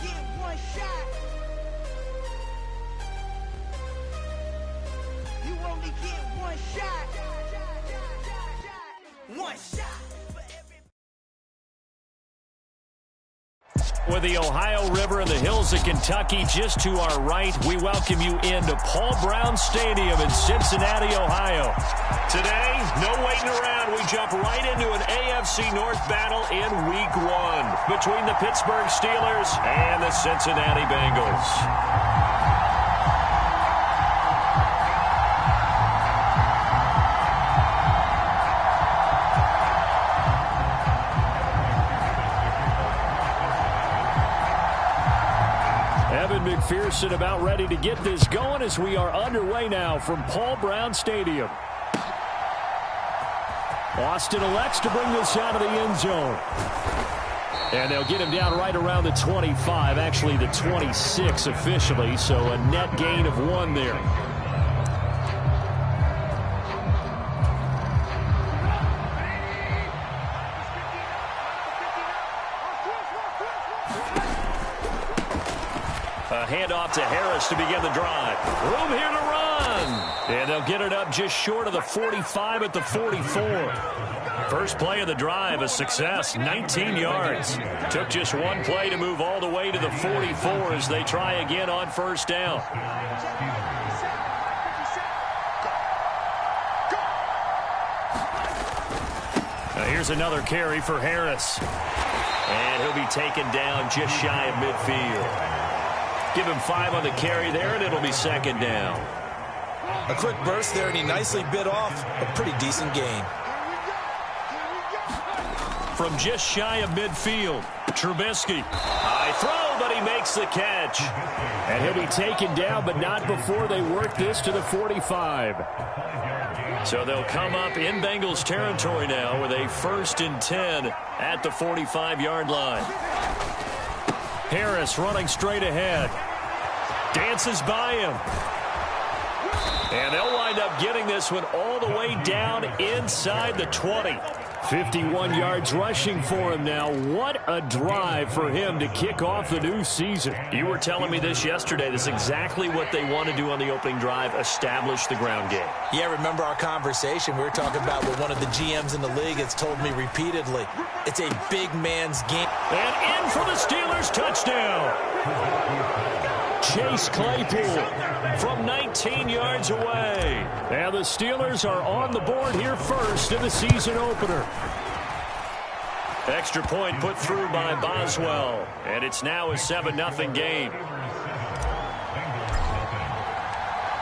get one shot. You only get one shot. One shot. With the Ohio River and the hills of Kentucky just to our right, we welcome you into Paul Brown Stadium in Cincinnati, Ohio. Today, no waiting around. We jump right into an AFC North battle in Week 1 between the Pittsburgh Steelers and the Cincinnati Bengals. McPherson about ready to get this going as we are underway now from Paul Brown Stadium. Austin elects to bring this out of the end zone. And they'll get him down right around the 25, actually the 26 officially, so a net gain of 1 there. Handoff to Harris to begin the drive. Room here to run. And they'll get it up just short of the 45 at the 44. First play of the drive, a success, 19 yards. Took just 1 play to move all the way to the 44 as they try again on first down. Now here's another carry for Harris. And he'll be taken down just shy of midfield. Give him 5 on the carry there, and it'll be second down. A quick burst there, and he nicely bit off a pretty decent gain. From just shy of midfield, Trubisky. High throw, but he makes the catch. And he'll be taken down, but not before they work this to the 45. So they'll come up in Bengals territory now with a 1st and 10 at the 45-yard line. Harris running straight ahead. Dances by him. And they'll wind up getting this one all the way down inside the 20. 51 yards rushing for him now. What a drive for him to kick off the new season. You were telling me this yesterday. This is exactly what they want to do on the opening drive, establish the ground game. Yeah, remember our conversation? We were talking about what one of the GMs in the league has told me repeatedly. It's a big man's game. And in for the Steelers, touchdown. Chase Claypool from 19 yards away. And the Steelers are on the board here first in the season opener. Extra point put through by Boswell. And it's now a 7-0 game.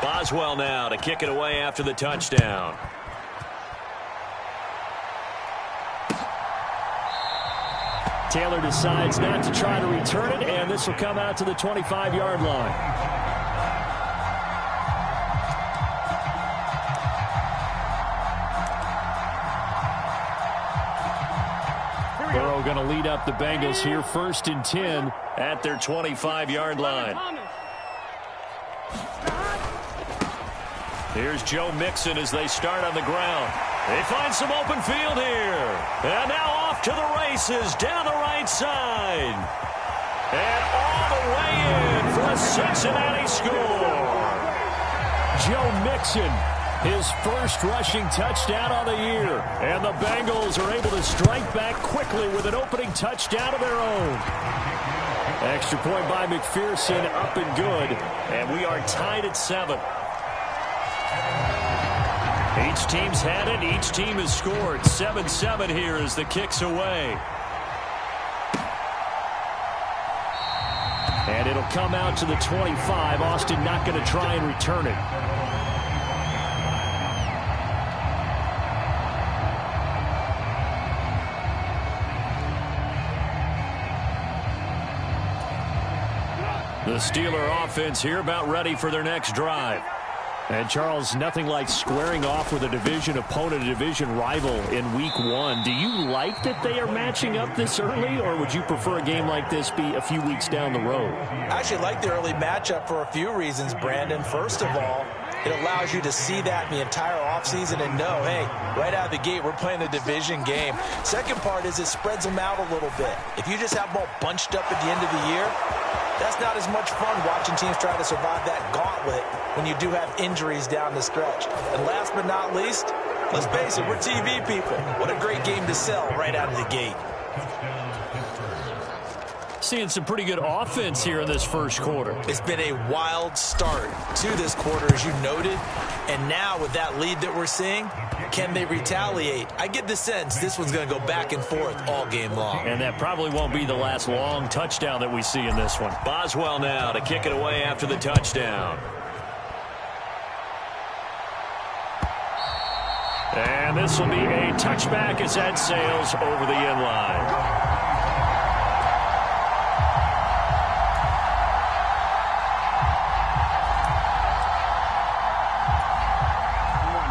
Boswell now to kick it away after the touchdown. Taylor decides not to try to return it, and this will come out to the 25-yard line. Burrow going to lead up the Bengals here, 1st and 10 at their 25-yard line. Here's Joe Mixon as they start on the ground. They find some open field here. And now off to the races down the right side. And all the way in for a Cincinnati score. Joe Mixon, his first rushing touchdown on the year. And the Bengals are able to strike back quickly with an opening touchdown of their own. Extra point by McPherson, up and good. And we are tied at 7. Each team's had it. Each team has scored. 7-7 here as the kick's away. And it'll come out to the 25. Austin not going to try and return it. The Steeler offense here about ready for their next drive. And, Charles, nothing like squaring off with a division opponent, a division rival in Week 1. Do you like that they are matching up this early, or would you prefer a game like this be a few weeks down the road? I actually like the early matchup for a few reasons, Brandon. First of all, It allows you to see that in the entire offseason and know, hey, right out of the gate, we're playing a division game. Second part is it spreads them out a little bit. If you just have them all bunched up at the end of the year, that's not as much fun watching teams try to survive that gauntlet when you do have injuries down the stretch. And last but not least, let's face it, we're TV people. What a great game to sell right out of the gate. Seeing some pretty good offense here in this first quarter. It's been a wild start to this quarter, as you noted. And now with that lead that we're seeing, can they retaliate? I get the sense this one's going to go back and forth all game long. And that probably won't be the last long touchdown that we see in this one. Boswell now to kick it away after the touchdown. And this will be a touchback as that sails over the end line.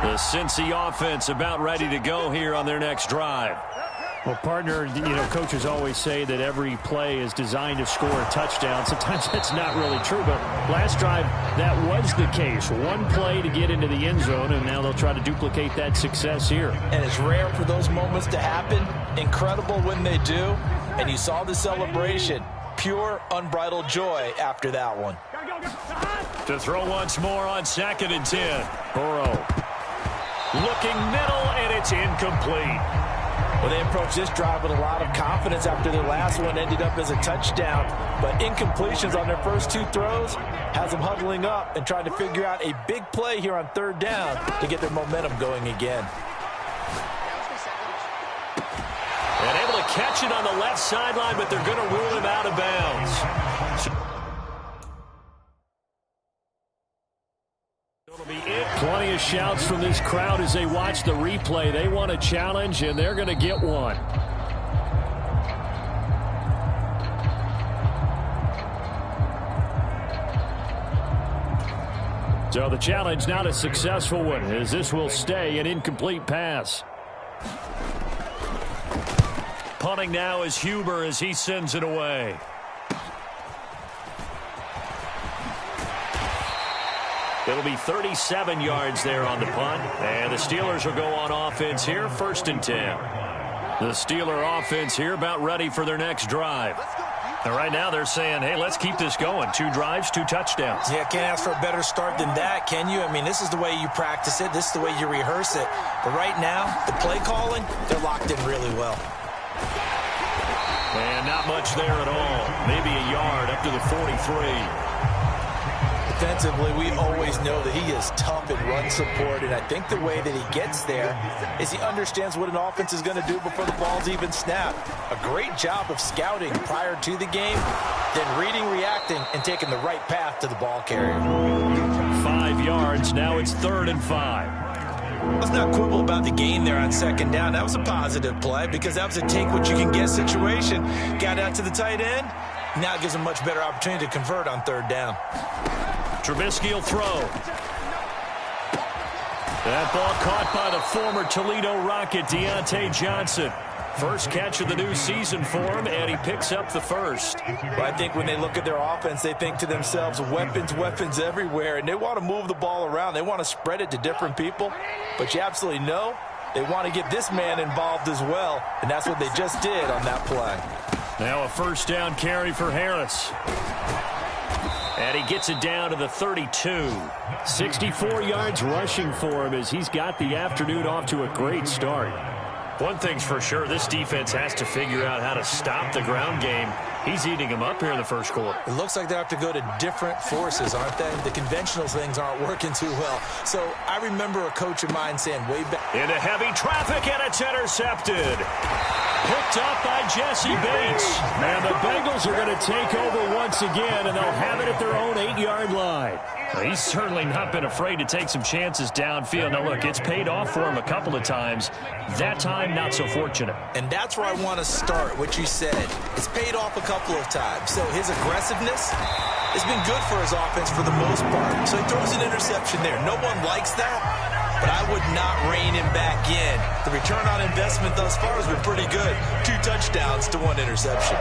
The Cincy offense about ready to go here on their next drive. Well, partner, coaches always say that every play is designed to score a touchdown. Sometimes that's not really true, but last drive, that was the case. One play to get into the end zone, and now they'll try to duplicate that success here. And it's rare for those moments to happen. Incredible when they do. And you saw the celebration. Pure, unbridled joy after that one. To throw once more on 2nd and 10. Burrow. Looking middle, and it's incomplete. Well, they approached this drive with a lot of confidence after their last one ended up as a touchdown. But incompletions on their first two throws has them huddling up and trying to figure out a big play here on 3rd down to get their momentum going again. And able to catch it on the left sideline, but they're going to rule him out of bounds. Plenty of shouts from this crowd as they watch the replay. They want a challenge, and they're going to get one. So the challenge not a successful one, as this will stay an incomplete pass. Punting now is Huber as he sends it away. It'll be 37 yards there on the punt. And the Steelers will go on offense here, 1st and 10. The Steeler offense here about ready for their next drive. And right now they're saying, hey, let's keep this going. 2 drives, 2 touchdowns. Yeah, can't ask for a better start than that, can you? I mean, this is the way you practice it. This is the way you rehearse it. But right now, the play calling, they're locked in really well. And not much there at all. Maybe a yard up to the 43. Defensively, we always know that he is tough in run support, and I think the way that he gets there is he understands what an offense is going to do before the ball's even snapped. A great job of scouting prior to the game, then reading, reacting, and taking the right path to the ball carrier. 5 yards. Now it's 3rd and 5. Let's not quibble about the gain there on 2nd down. That was a positive play because that was a take-what-you-can-get situation. Got out to the tight end. Now it gives him a much better opportunity to convert on 3rd down. Trubisky will throw. That ball caught by the former Toledo Rocket, Deontay Johnson. First catch of the new season for him, and he picks up the first. Well, I think when they look at their offense, they think to themselves, weapons, weapons everywhere, and they want to move the ball around. They want to spread it to different people, but you absolutely know they want to get this man involved as well, and that's what they just did on that play. Now a 1st down carry for Harris. And he gets it down to the 32. 64 yards rushing for him as he's got the afternoon off to a great start. One thing's for sure, this defense has to figure out how to stop the ground game. He's eating them up here in the first quarter. It looks like they have to go to different forces, aren't they? The conventional things aren't working too well. So I remember a coach of mine saying way back. Into heavy traffic, and it's intercepted. Picked up by Jesse Bates. And the Bengals are going to take over once again, and they'll have it at their own 8-yard line. He's certainly not been afraid to take some chances downfield. Now, look, it's paid off for him a couple of times. That time, not so fortunate. And that's where I want to start, what you said. It's paid off a couple of times. So his aggressiveness has been good for his offense for the most part. So he throws an interception there. No one likes that, but I would not rein him back in. The return on investment thus far has been pretty good. 2 touchdowns to 1 interception.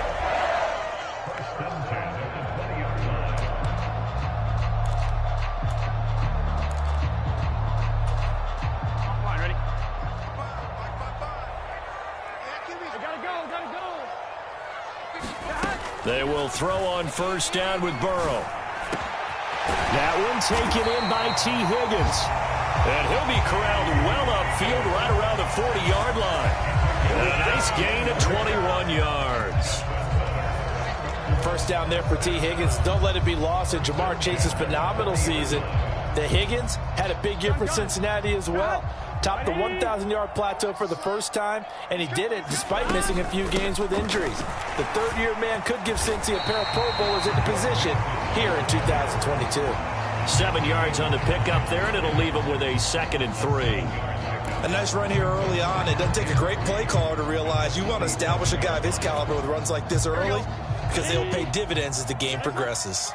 They will throw on first down with Burrow. That one taken in by T. Higgins. And he'll be corralled well upfield right around the 40-yard line. And a nice gain of 21 yards. First down there for T. Higgins. Don't let it be lost in Jamar Chase's phenomenal season. The Higgins had a big year for Cincinnati as well. Topped the 1,000-yard plateau for the first time, and he did it despite missing a few games with injuries. The third-year man could give Cincy a pair of Pro Bowlers in the position here in 2022. 7 yards on the pickup there, and it'll leave him with a 2nd and 3. A nice run here early on. It doesn't take a great play caller to realize you want to establish a guy of his caliber with runs like this early because they'll pay dividends as the game progresses.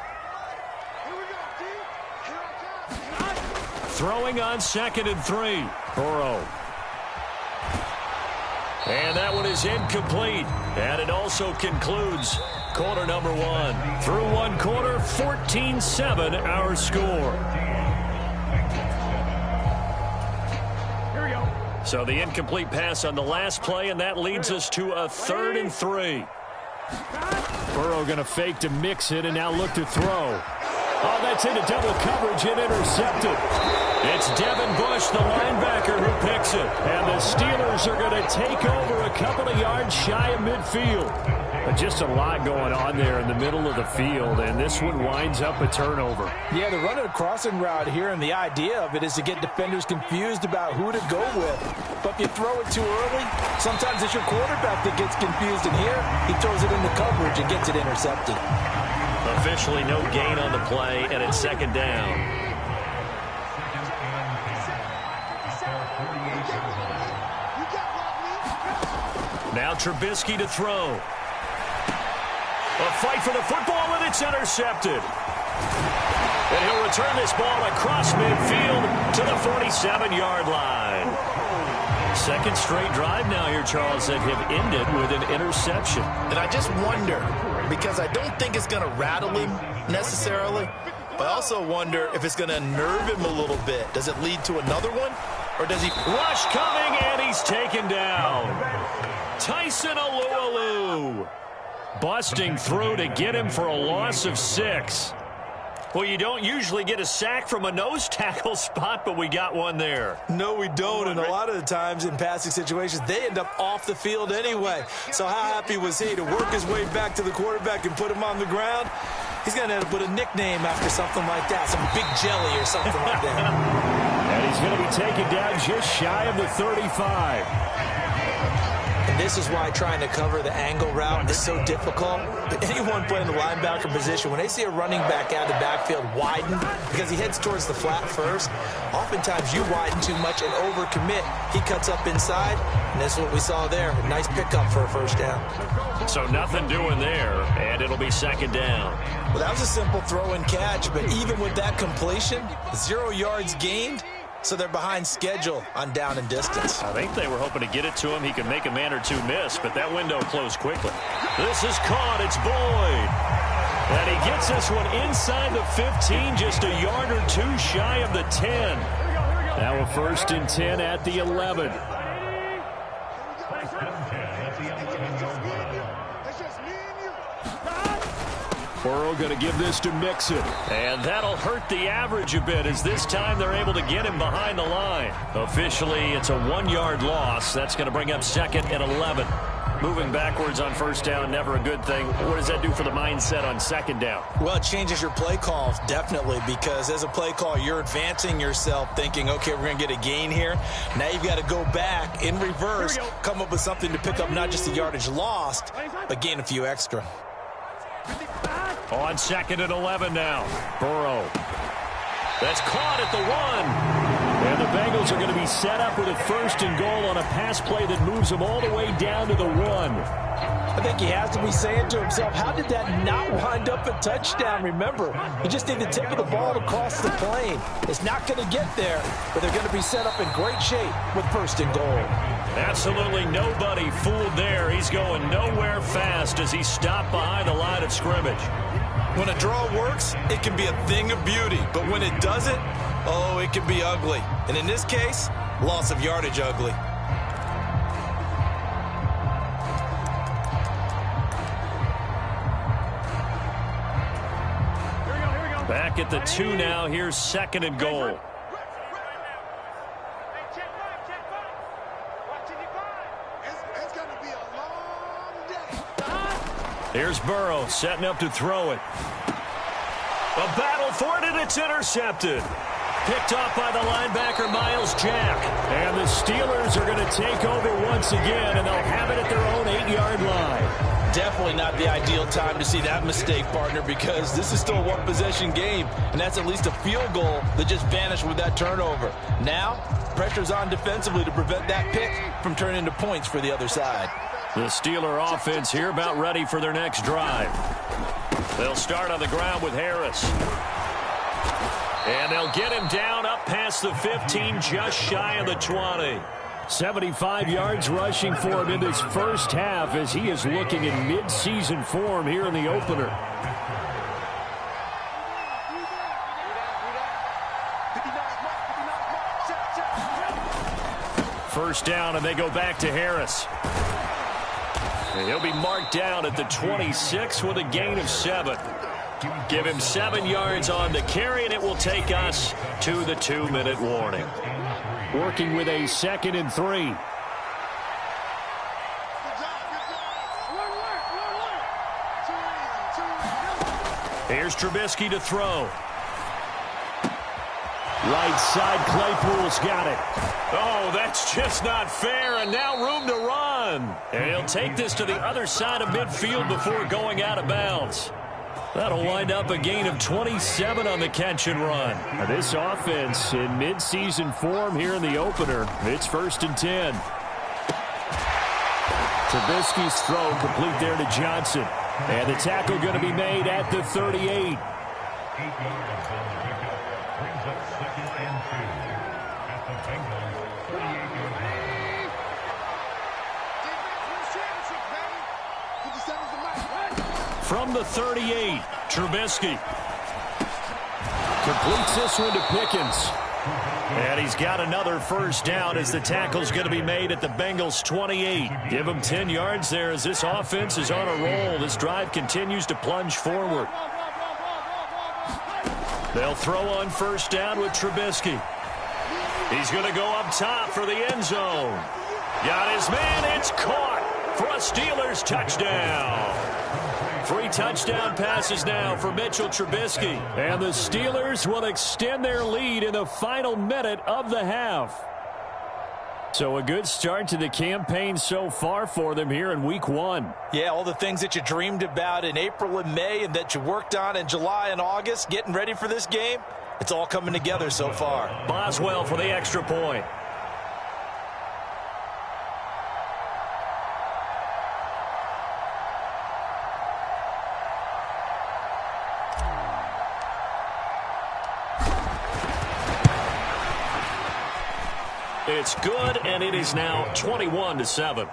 Throwing on 2nd and 3. Burrow. And that one is incomplete. And it also concludes quarter number 1. Through one quarter, 14-7 our score. So the incomplete pass on the last play, and that leads us to a 3rd and 3. Burrow going to fake to mix it and now look to throw. Oh, that's into double coverage and intercepted. It's Devin Bush, the linebacker, who picks it. And the Steelers are going to take over a couple of yards shy of midfield. But just a lot going on there in the middle of the field, and this one winds up a turnover. Yeah, they're running a crossing route here, and the idea of it is to get defenders confused about who to go with. But if you throw it too early, sometimes it's your quarterback that gets confused, and here he throws it into coverage and gets it intercepted. Officially no gain on the play, and it's 2nd down. Now Trubisky to throw. A fight for the football, and it's intercepted. And he'll return this ball across midfield to the 47-yard line. 2nd straight drive now here, Charles, that have ended with an interception. And I just wonder, because I don't think it's going to rattle him necessarily, but I also wonder if it's going to unnerve him a little bit. Does it lead to another one? Or does he... Rush coming, and he's taken down. Tyson Alualu busting through to get him for a loss of 6. Well, you don't usually get a sack from a nose tackle spot, but we got one there. No, we don't, and a lot of the times in passing situations, they end up off the field anyway. So how happy was he to work his way back to the quarterback and put him on the ground? He's going to have to put a nickname after something like that, some big jelly or something like that. And he's going to be taken down just shy of the 35. And this is why trying to cover the angle route is so difficult. But anyone playing the linebacker position, when they see a running back out of the backfield widen because he heads towards the flat first, oftentimes you widen too much and overcommit. He cuts up inside, and that's what we saw there. A nice pickup for a first down. So nothing doing there, and it'll be 2nd down. Well, that was a simple throw and catch, but even with that completion, 0 yards gained. So they're behind schedule on down and distance. I think they were hoping to get it to him. He could make a man or two miss, but that window closed quickly. This is caught. It's Boyd. And he gets this one inside the 15, just a yard or two shy of the 10. Now a 1st and 10 at the 11. Burrow going to give this to Mixon. And that'll hurt the average a bit, as this time they're able to get him behind the line. Officially, it's a 1-yard loss. That's going to bring up 2nd and 11. Moving backwards on first down, never a good thing. What does that do for the mindset on 2nd down? Well, it changes your play call, definitely, because as a play call, you're advancing yourself thinking, okay, we're going to get a gain here. Now you've got to go back in reverse, come up with something to pick up not just the yardage lost, but gain a few extra. On 2nd and 11 now. Burrow. That's caught at the 1. And the Bengals are going to be set up with a 1st and goal on a pass play that moves them all the way down to the 1. I think he has to be saying to himself, how did that not wind up a touchdown? Remember, you just need the tip of the ball to cross the plane. It's not going to get there, but they're going to be set up in great shape with 1st and goal. Absolutely nobody fooled there. He's going nowhere fast as he stopped behind the line of scrimmage. When a draw works, it can be a thing of beauty. But when it doesn't, oh, it can be ugly. And in this case, loss of yardage ugly. Back at the 2 now. Here's 2nd and goal. Here's Burrow setting up to throw it. A battle for it, and it's intercepted. Picked off by the linebacker, Miles Jack. And the Steelers are going to take over once again, and they'll have it at their own 8-yard line. Definitely not the ideal time to see that mistake, partner, because this is still a one-possession game, and that's at least a field goal that just vanished with that turnover. Now, pressure's on defensively to prevent that pick from turning into points for the other side. The Steeler offense here about ready for their next drive. They'll start on the ground with Harris. And they'll get him down up past the 15, just shy of the 20. 75 yards rushing for him in this first half as he is looking in mid-season form here in the opener. First down, and they go back to Harris. And he'll be marked down at the 26 with a gain of 7. Give him 7 yards on the carry, and it will take us to the 2-minute warning. Working with a 2nd and 3. Here's Trubisky to throw. Right side, Claypool's got it. Oh, that's just not fair, and now room to run. And he'll take this to the other side of midfield before going out of bounds. That'll wind up a gain of 27 on the catch and run. Now this offense in mid-season form here in the opener. It's 1st and 10. Trubisky's throw complete there to Johnson. And the tackle going to be made at the 38. From the 38, Trubisky. Completes this one to Pickens. And he's got another first down as the tackle's going to be made at the Bengals 28. Give him 10 yards there as this offense is on a roll. This drive continues to plunge forward. They'll throw on first down with Trubisky. He's going to go up top for the end zone. Got his man. It's caught for a Steelers touchdown. 3 touchdown passes now for Mitchell Trubisky. And the Steelers will extend their lead in the final minute of the half. So a good start to the campaign so far for them here in week 1. Yeah, all the things that you dreamed about in April and May and that you worked on in July and August, getting ready for this game, it's all coming together so far. Boswell for the extra point. It's good, and it is now 21-7.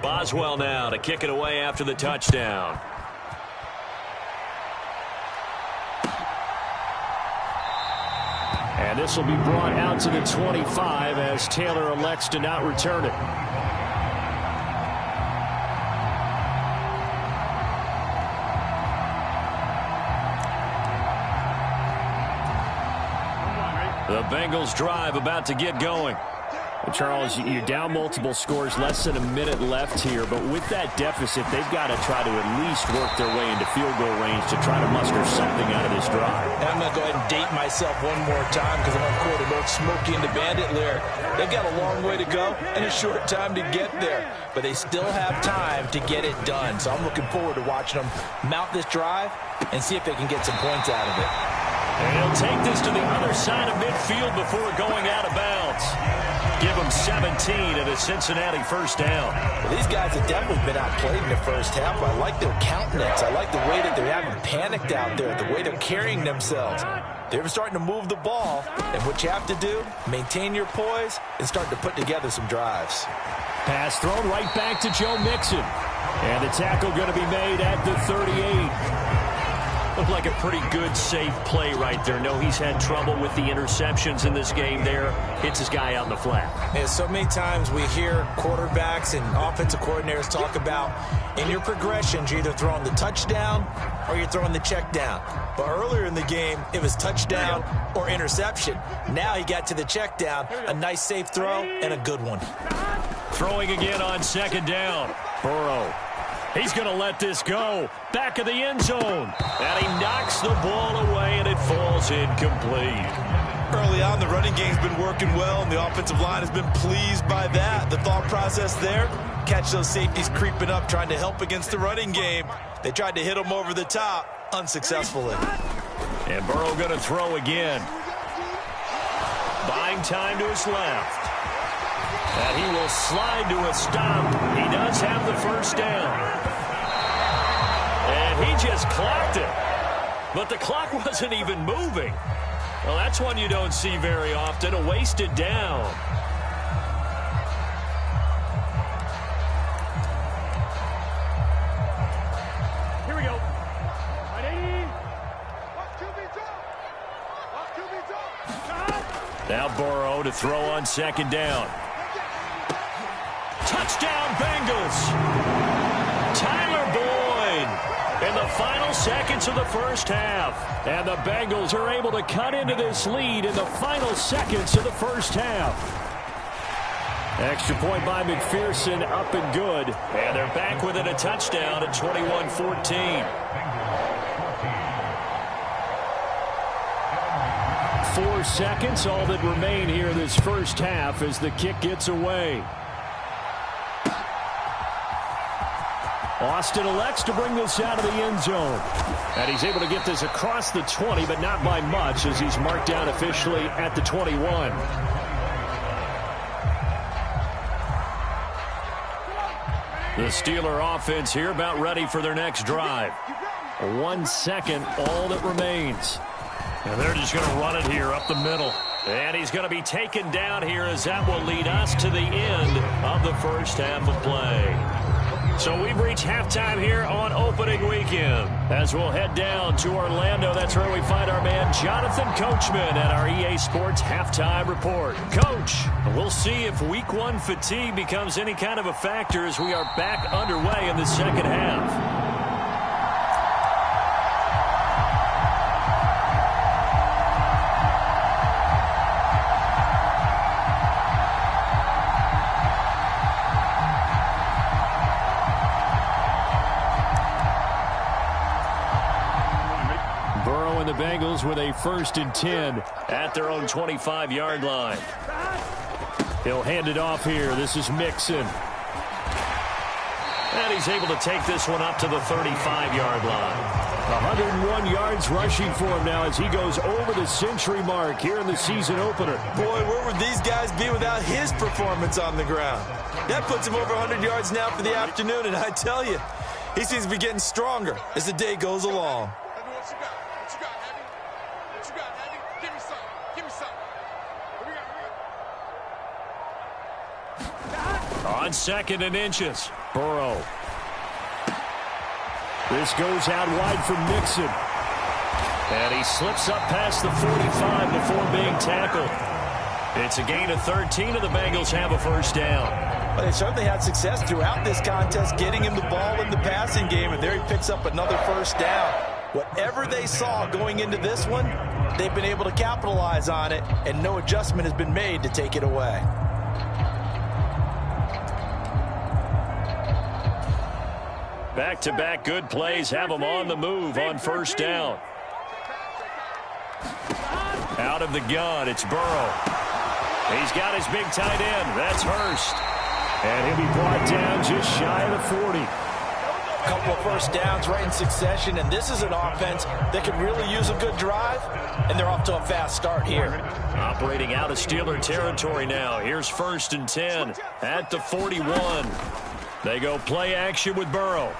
Boswell now to kick it away after the touchdown. And this will be brought out to the 25 as Taylor elects to not return it. The Bengals drive about to get going. Charles, you're down multiple scores, less than a minute left here, but with that deficit, they've got to try to at least work their way into field goal range to try to muster something out of this drive. And I'm going to go ahead and date myself one more time because I'm going to quote an old Smokey and the Bandit lyric. They've got a long way to go and a short time to get there, but they still have time to get it done. So I'm looking forward to watching them mount this drive and see if they can get some points out of it. And he'll take this to the other side of midfield before going out of bounds. Give them 17 and a Cincinnati first down. Well, these guys have definitely been outplayed in the first half. I like their countenance. I like the way that they're having panicked out there, the way they're carrying themselves. They're starting to move the ball, and what you have to do, maintain your poise and start to put together some drives. Pass thrown right back to Joe Mixon. And the tackle going to be made at the 38. Looked like a pretty good, safe play right there. No, he's had trouble with the interceptions in this game there. Hits his guy out in the flat. And so many times we hear quarterbacks and offensive coordinators talk about in your progressions, you're either throwing the touchdown or you're throwing the check down. But earlier in the game, it was touchdown or interception. Now he got to the check down, a nice safe throw, and a good one. Throwing again on second down. Burrow. He's going to let this go. Back of the end zone. And he knocks the ball away, and it falls incomplete. Early on, the running game's been working well, and the offensive line has been pleased by that. The thought process there, catch those safeties creeping up, trying to help against the running game. They tried to hit him over the top, unsuccessfully. And Burrow going to throw again. Buying time to his left. And he will slide to a stop. He does have the first down. And he just clocked it. But the clock wasn't even moving. Well, that's one you don't see very often, a wasted down. Here we go. Now Burrow to throw on second down. Touchdown, Bengals. Tyler Boyd in the final seconds of the first half. And the Bengals are able to cut into this lead in the final seconds of the first half. Extra point by McPherson, up and good. And they're back within a touchdown at 21-14. 4 seconds, all that remain here this first half as the kick gets away. Austin elects to bring this out of the end zone. And he's able to get this across the 20, but not by much as he's marked down officially at the 21. The Steeler offense here about ready for their next drive. 1 second, all that remains. And they're just going to run it here up the middle. And he's going to be taken down here as that will lead us to the end of the first half of play. So we've reached halftime here on opening weekend. As we'll head down to Orlando, that's where we find our man Jonathan Coachman at our EA Sports Halftime Report. Coach, we'll see if Week 1 fatigue becomes any kind of a factor as we are back underway in the second half. The Bengals with a 1st and 10 at their own 25-yard line. He'll hand it off here. This is Mixon. And he's able to take this one up to the 35-yard line. 101 yards rushing for him now as he goes over the century mark here in the season opener. Boy, where would these guys be without his performance on the ground? That puts him over 100 yards now for the afternoon, and I tell you, he seems to be getting stronger as the day goes along. On 2nd and inches, Burrow. This goes out wide from Mixon. And he slips up past the 45 before being tackled. It's a gain of 13, and the Bengals have a first down. Well, they certainly had success throughout this contest, getting him the ball in the passing game, and there he picks up another first down. Whatever they saw going into this one, they've been able to capitalize on it, and no adjustment has been made to take it away. Back-to-back good plays have them on the move on first down. Out of the gun, it's Burrow. He's got his big tight end. That's Hurst. And he'll be brought down just shy of the 40. A couple of first downs right in succession, and this is an offense that could really use a good drive, and they're off to a fast start here. Operating out of Steeler territory now. Here's 1st and 10 at the 41. They go play action with Burrow.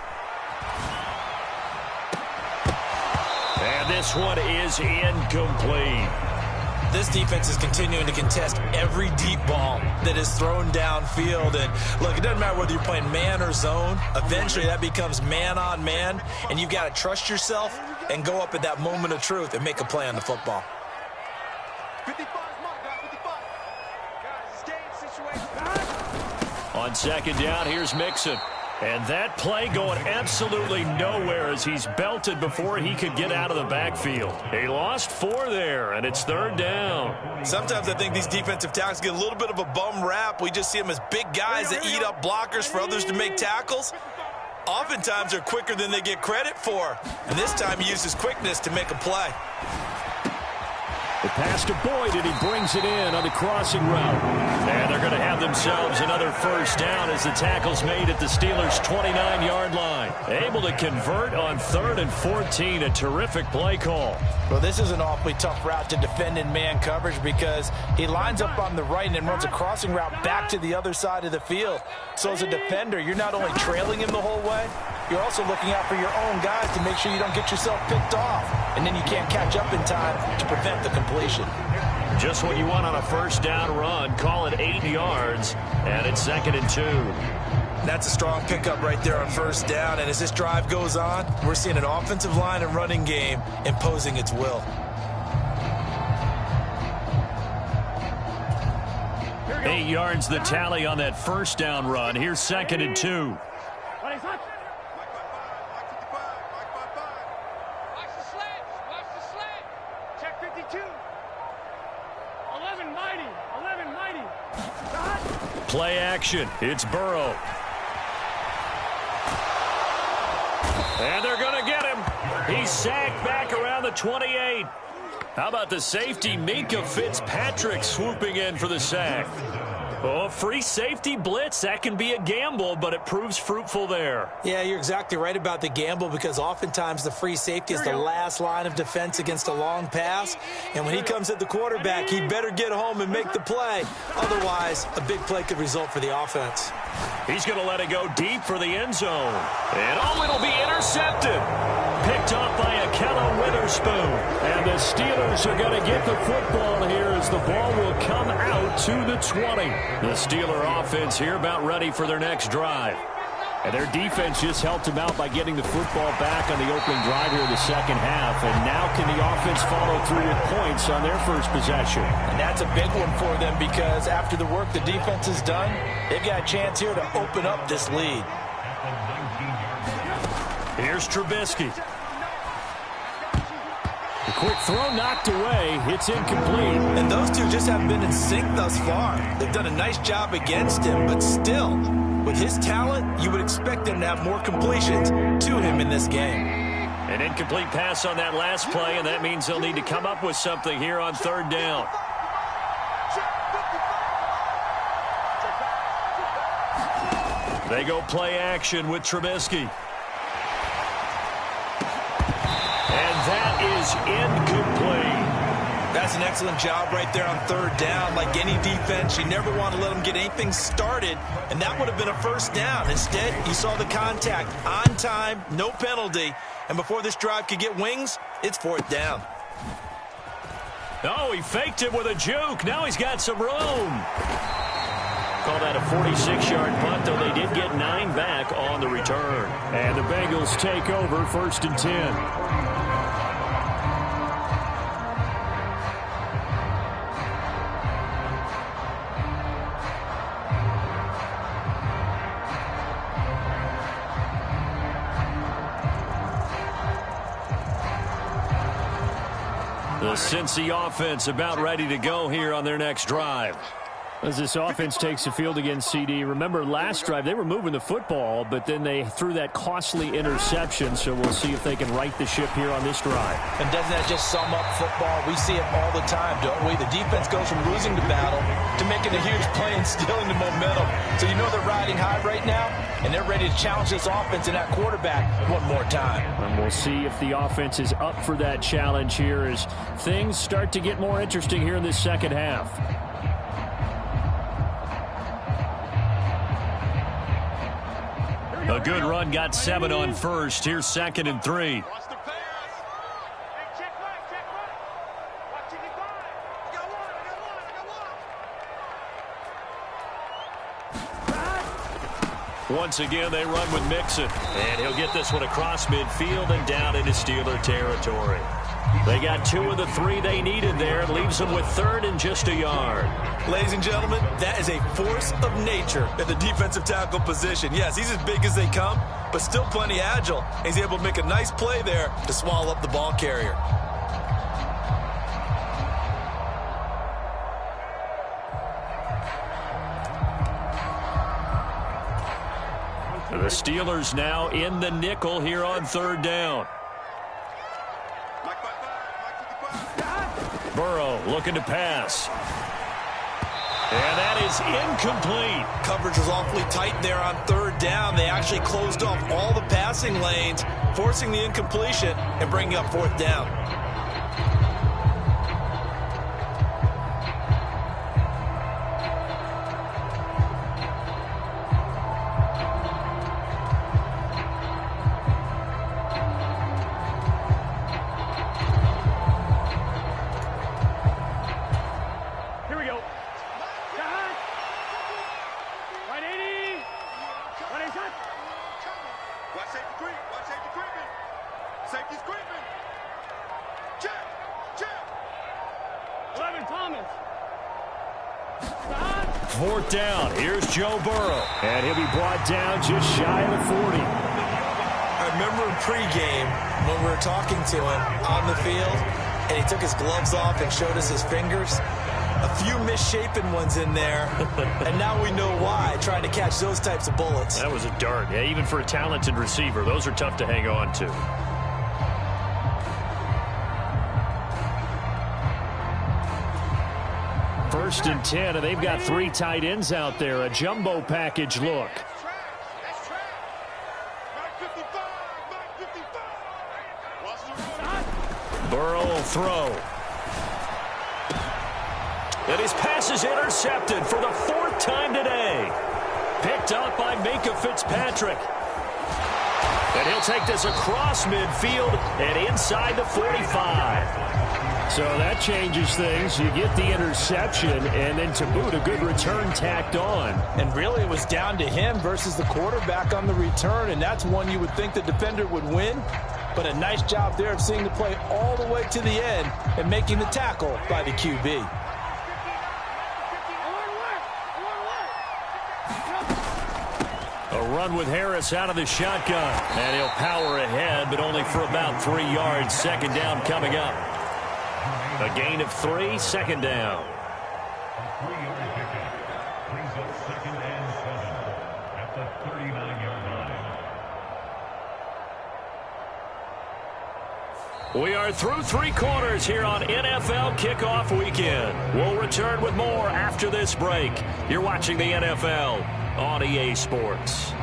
And this one is incomplete. This defense is continuing to contest every deep ball that is thrown downfield. And look, it doesn't matter whether you're playing man or zone. Eventually that becomes man on man, and you've got to trust yourself and go up at that moment of truth and make a play on the football. 55 mark, guys, 55. Guys, stay in situation. On second down, here's Mixon. And that play going absolutely nowhere as he's belted before he could get out of the backfield. He lost 4 there, and it's third down. Sometimes I think these defensive tackles get a little bit of a bum rap. We just see them as big guys that eat up blockers for others to make tackles. Oftentimes they're quicker than they get credit for. And this time he uses quickness to make a play. The pass to Boyd, and he brings it in on the crossing route. And they're going to have themselves another first down as the tackle's made at the Steelers' 29-yard line. Able to convert on 3rd and 14. A terrific play call. Well, this is an awfully tough route to defend in man coverage because he lines up on the right and then runs a crossing route back to the other side of the field. So as a defender, you're not only trailing him the whole way, you're also looking out for your own guys to make sure you don't get yourself picked off. And then you can't catch up in time to prevent the completion. Just what you want on a first down run. Call it 8 yards, and it's 2nd and 2. That's a strong pickup right there on first down. And as this drive goes on, we're seeing an offensive line and running game imposing its will. Eight yards the tally on that first down run. Here's 2nd and 2. Play action. It's Burrow. And they're going to get him. He's sacked back around the 28. How about the safety, Minka Fitzpatrick, swooping in for the sack? Oh, free safety blitz. That can be a gamble, but it proves fruitful there. Yeah, you're exactly right about the gamble because oftentimes the free safety is the last line of defense against a long pass. And when he comes at the quarterback, he better get home and make the play. Otherwise, a big play could result for the offense. He's going to let it go deep for the end zone. And oh, it'll be intercepted. Picked off by Akella Witherspoon. And the Steelers are going to get the football here as the ball will come out to the 20. The Steeler offense here about ready for their next drive. And their defense just helped them out by getting the football back on the opening drive here in the second half. And now can the offense follow through with points on their first possession? And that's a big one for them because after the work the defense has done, they've got a chance here to open up this lead. Here's Trubisky. The quick throw knocked away. It's incomplete. And those two just haven't been in sync thus far. They've done a nice job against him, but still, with his talent, you would expect them to have more completions to him in this game. An incomplete pass on that last play, and that means they'll need to come up with something here on third down. They go play action with Trubisky. And that is incomplete. That's an excellent job right there on third down. Like any defense, you never want to let them get anything started, and that would have been a first down. Instead, you saw the contact on time, no penalty, and before this drive could get wings, it's fourth down. Oh, he faked it with a juke. Now he's got some room. Call that a 46-yard punt, though they did get 9 back on the return. And the Bengals take over 1st and 10. The Cincy offense about ready to go here on their next drive. As this offense takes the field against CD, remember last drive they were moving the football, but then they threw that costly interception, so we'll see if they can right the ship here on this drive. And doesn't that just sum up football? We see it all the time, don't we? The defense goes from losing the battle to making a huge play and stealing the momentum. So you know they're riding high right now, and they're ready to challenge this offense and that quarterback one more time. And we'll see if the offense is up for that challenge here as things start to get more interesting here in this second half. A good run, got 7 on first. Here's 2nd and 3. Once again, they run with Mixon. And he'll get this one across midfield and down into Steeler territory. They got 2 of the 3 they needed there. Leaves them with 3rd and just a yard. Ladies and gentlemen, that is a force of nature in the defensive tackle position. Yes, he's as big as they come, but still plenty agile. He's able to make a nice play there to swallow up the ball carrier. The Steelers now in the nickel here on 3rd down. Burrow looking to pass. And that is incomplete. Coverage was awfully tight there on 3rd down. They actually closed off all the passing lanes, forcing the incompletion and bringing up 4th down. Fourth down. Here's Joe Burrow. And he'll be brought down just shy of the 40. I remember in pregame when we were talking to him on the field, and he took his gloves off and showed us his fingers. A few misshapen ones in there, and now we know why, trying to catch those types of bullets. That was a dart. Yeah, even for a talented receiver, those are tough to hang on to. First and 10, and they've got 3 tight ends out there. A jumbo package look. Burrow will throw. And his pass is intercepted for the 4th time today. Picked up by Minka Fitzpatrick. And he'll take this across midfield and inside the 45. So that changes things. You get the interception, and then to boot, a good return tacked on. And really, it was down to him versus the quarterback on the return, and that's one you would think the defender would win. But a nice job there of seeing the play all the way to the end and making the tackle by the QB. A run with Harris out of the shotgun. And he'll power ahead, but only for about 3 yards. 2nd down coming up. A gain of 3, 2nd down. A 3-yard pickup brings up 2nd and 7 at the 39-yard line. We are through 3 quarters here on NFL Kickoff Weekend. We'll return with more after this break. You're watching the NFL on EA Sports.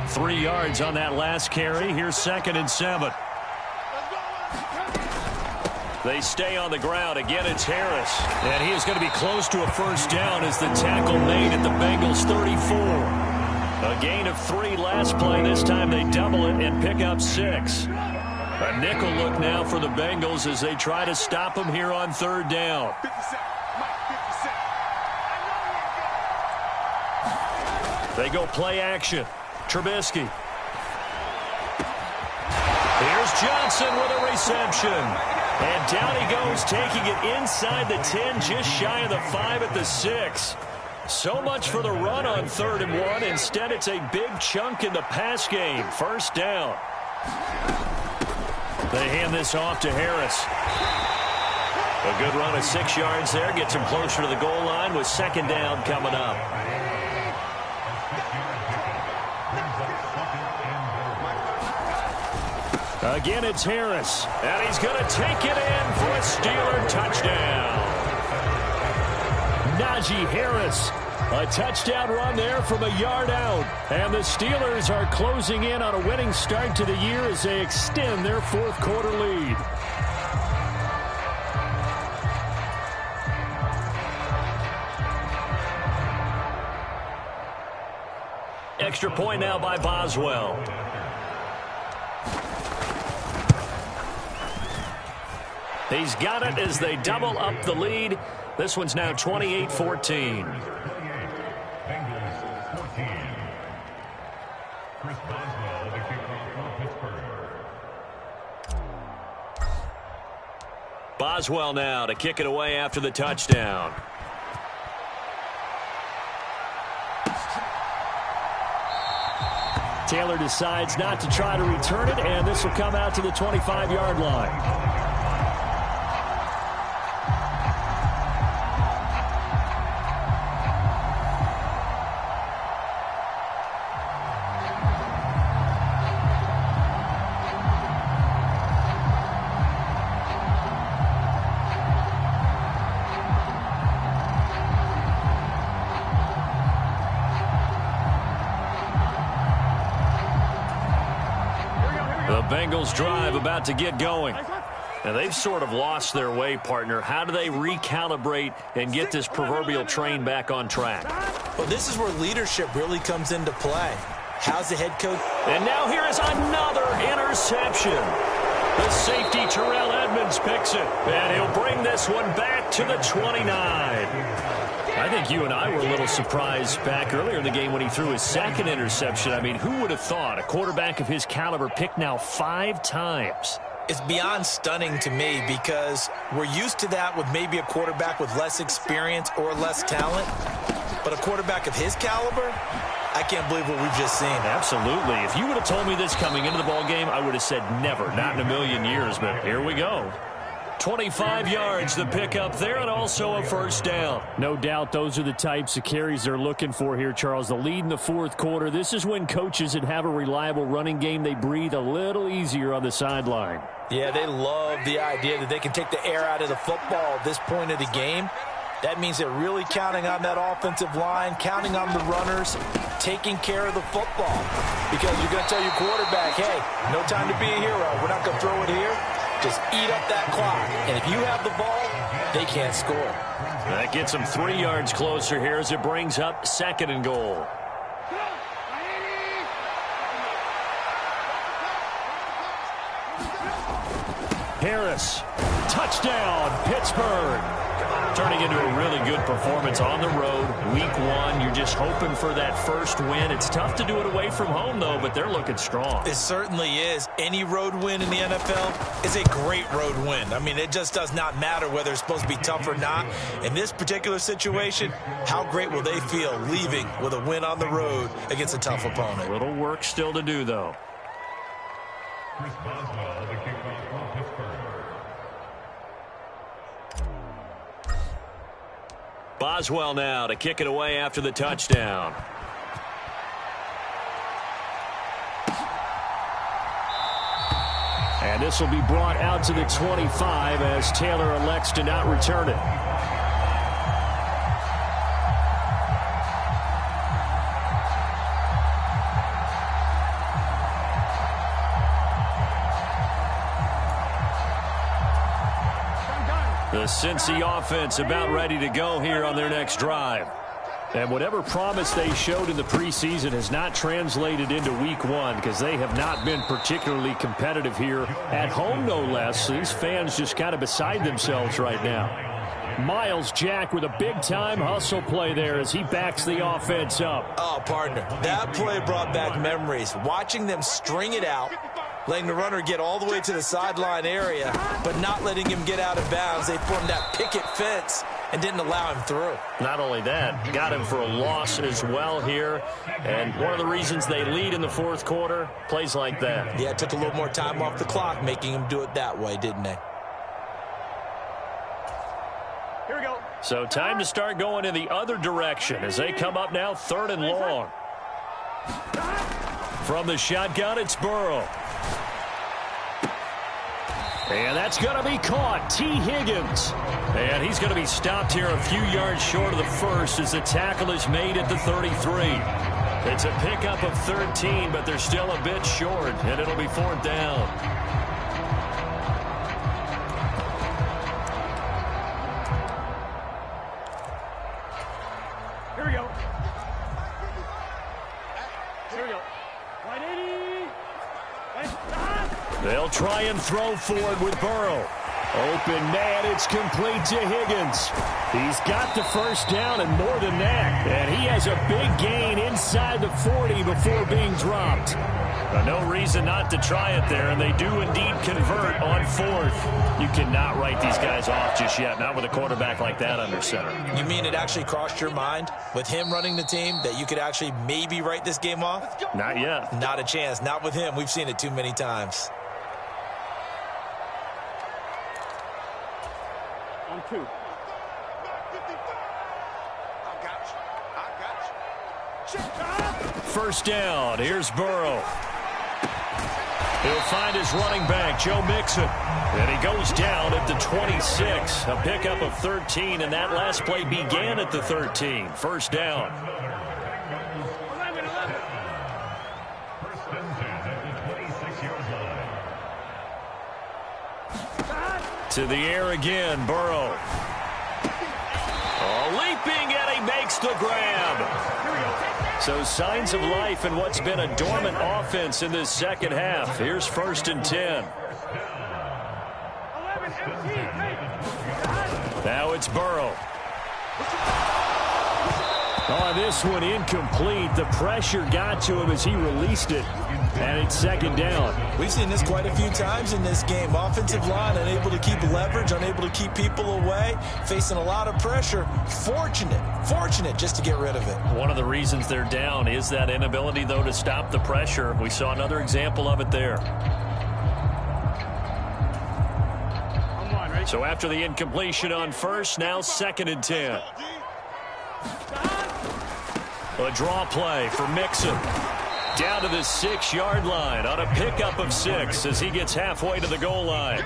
3 yards on that last carry. Here's 2nd and 7. They stay on the ground. Again, it's Harris. And he is going to be close to a 1st down as the tackle made at the Bengals 34. A gain of 3 last play. This time they double it and pick up 6. A nickel look now for the Bengals as they try to stop him here on 3rd down. They go play action. Trubisky. Here's Johnson with a reception. And down he goes, taking it inside the 10, just shy of the 5 at the 6. So much for the run on 3rd and 1. Instead, it's a big chunk in the pass game. 1st down. They hand this off to Harris. A good run of 6 yards there. Gets him closer to the goal line with 2nd down coming up. Again, it's Harris. And he's going to take it in for a Steeler touchdown. Najee Harris. A touchdown run there from a yard out. And the Steelers are closing in on a winning start to the year as they extend their 4th quarter lead. Extra point now by Boswell. He's got it as they double up the lead. This one's now 28-14. Bengals 14. Chris Boswell, the kickoff for Pittsburgh. Boswell now to kick it away after the touchdown. Taylor decides not to try to return it, and this will come out to the 25-yard line. Bengals drive about to get going. Now, they've sort of lost their way, partner. How do they recalibrate and get this proverbial train back on track? Well, this is where leadership really comes into play. How's the head coach? And now here is another interception. The safety, Terrell Edmonds, picks it. And he'll bring this one back to the 29. I think you and I were a little surprised back earlier in the game when he threw his second interception. I mean, who would have thought a quarterback of his caliber picked now 5 times? It's beyond stunning to me because we're used to that with maybe a quarterback with less experience or less talent. But a quarterback of his caliber, I can't believe what we've just seen. Absolutely. If you would have told me this coming into the ballgame, I would have said never, not in a million years. But here we go. 25 yards, the pickup there, and also a first down. No doubt those are the types of carries they're looking for here, Charles. The lead in the fourth quarter. This is when coaches that have a reliable running game, they breathe a little easier on the sideline. Yeah, they love the idea that they can take the air out of the football at this point of the game. That means they're really counting on that offensive line, counting on the runners, taking care of the football. Because you're going to tell your quarterback, hey, no time to be a hero. We're not going to throw it here. Just eat up that clock. And if you have the ball, they can't score. That gets them 3 yards closer here as it brings up 2nd and goal. Harris, touchdown, Pittsburgh. Turning into a really good performance on the road. Week 1, you're just hoping for that first win. It's tough to do it away from home, though, but they're looking strong. It certainly is. Any road win in the NFL is a great road win. I mean, it just does not matter whether it's supposed to be tough or not. In this particular situation, how great will they feel leaving with a win on the road against a tough opponent? A little work still to do, though. Chris Boswell, the kickoff for Pittsburgh. Boswell now to kick it away after the touchdown. And this will be brought out to the 25 as Taylor elects to not return it. The Cincy offense about ready to go here on their next drive. And whatever promise they showed in the preseason has not translated into week 1 because they have not been particularly competitive here at home, no less. These fans just kind of beside themselves right now. Miles Jack with a big-time hustle play there as he backs the offense up. Oh, partner, that play brought back memories. Watching them string it out, letting the runner get all the way to the sideline area, but not letting him get out of bounds. They formed that picket fence and didn't allow him through. Not only that, got him for a loss as well here. And one of the reasons they lead in the fourth quarter, plays like that. Yeah, it took a little more time off the clock, making him do it that way, didn't they? Here we go. So time to start going in the other direction as they come up now 3rd and long. From the shotgun, it's Burrow. And that's going to be caught. T. Higgins. And he's going to be stopped here a few yards short of the first as the tackle is made at the 33. It's a pickup of 13, but they're still a bit short, and it'll be 4th down. Here we go. Here we go. 180. They'll try and throw forward with Burrow. Open man, it's complete to Higgins. He's got the first down and more than that. And he has a big gain inside the 40 before being dropped. No reason not to try it there, and they do indeed convert on fourth. You cannot write these guys off just yet, not with a quarterback like that under center. You mean it actually crossed your mind with him running the team that you could actually maybe write this game off? Not yet. Not a chance. Not with him. We've seen it too many times. On 2. First down. Here's Burrow. He'll find his running back, Joe Mixon. And he goes down at the 26. A pickup of 13, and that last play began at the 13. First down. To the air again, Burrow. Leaping, and he makes the grab. So signs of life in what's been a dormant offense in this second half. Here's 1st and 10. Now it's Burrow. On this one, incomplete. The pressure got to him as he released it. And it's 2nd down. We've seen this quite a few times in this game. Offensive line unable to keep leverage, unable to keep people away, facing a lot of pressure. Fortunate just to get rid of it. One of the reasons they're down is that inability, though, to stop the pressure. We saw another example of it there. So after the incompletion on first, now 2nd and 10. A draw play for Mixon. Down to the 6-yard line on a pickup of 6 as he gets halfway to the goal line.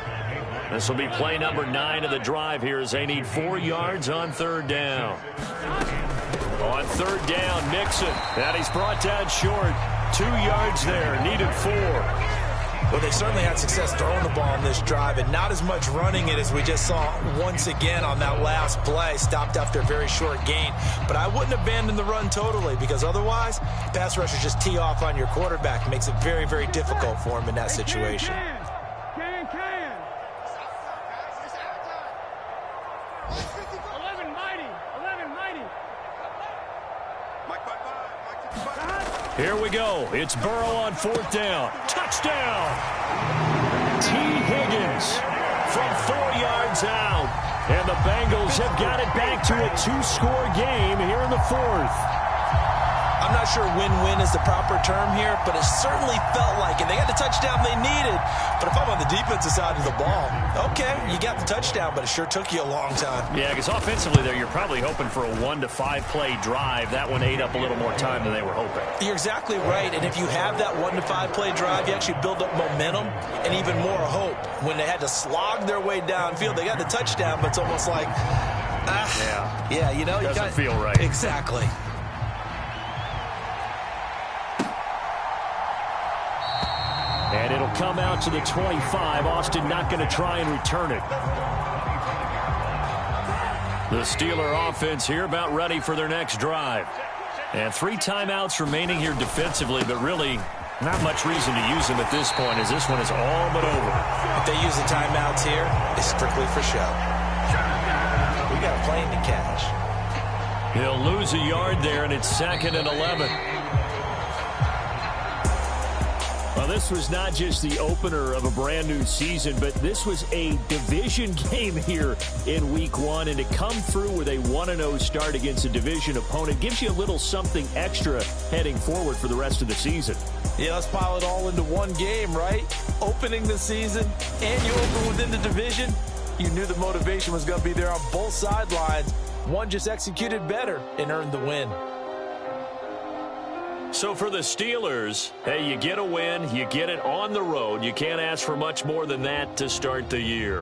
This will be play number 9 of the drive here as they need 4 yards on 3rd down. On 3rd down, Mixon. And he's brought down short. 2 yards there, needed 4. Well, they certainly had success throwing the ball on this drive and not as much running it as we just saw once again on that last play. Stopped after a very short gain. But I wouldn't abandon the run totally because otherwise, pass rushers just tee off on your quarterback. Makes it very, very difficult for him in that situation. Can. 11 mighty. Here we go. It's Burrow on 4th down. Touchdown! T. Higgins from 4 yards out. And the Bengals have got it back to a 2-score game here in the 4th. I'm not sure win-win is the proper term here, but it certainly felt like it. They got the touchdown they needed. But if I'm on the defensive side of the ball, okay, you got the touchdown, but it sure took you a long time. Yeah, because offensively there, you're probably hoping for a 1 to 5 play drive. That one ate up a little more time than they were hoping. You're exactly right, and if you have that 1 to 5 play drive, you actually build up momentum and even more hope. When they had to slog their way downfield, they got the touchdown, but it's almost like, yeah, you know, doesn't feel right. Exactly. And it'll come out to the 25. Austin not going to try and return it. The Steeler offense here about ready for their next drive. And 3 timeouts remaining here defensively, but really not much reason to use them at this point as this one is all but over. If they use the timeouts here, it's strictly for show. We got a plane to catch. He'll lose a yard there, and it's 2nd and 11. Well, this was not just the opener of a brand new season, but this was a division game here in week 1. And to come through with a 1-0 start against a division opponent gives you a little something extra heading forward for the rest of the season. Yeah, let's pile it all into one game, right? Opening the season, and you open within the division. You knew the motivation was going to be there on both sidelines. One just executed better and earned the win. So for the Steelers, hey, you get a win, you get it on the road. You can't ask for much more than that to start the year.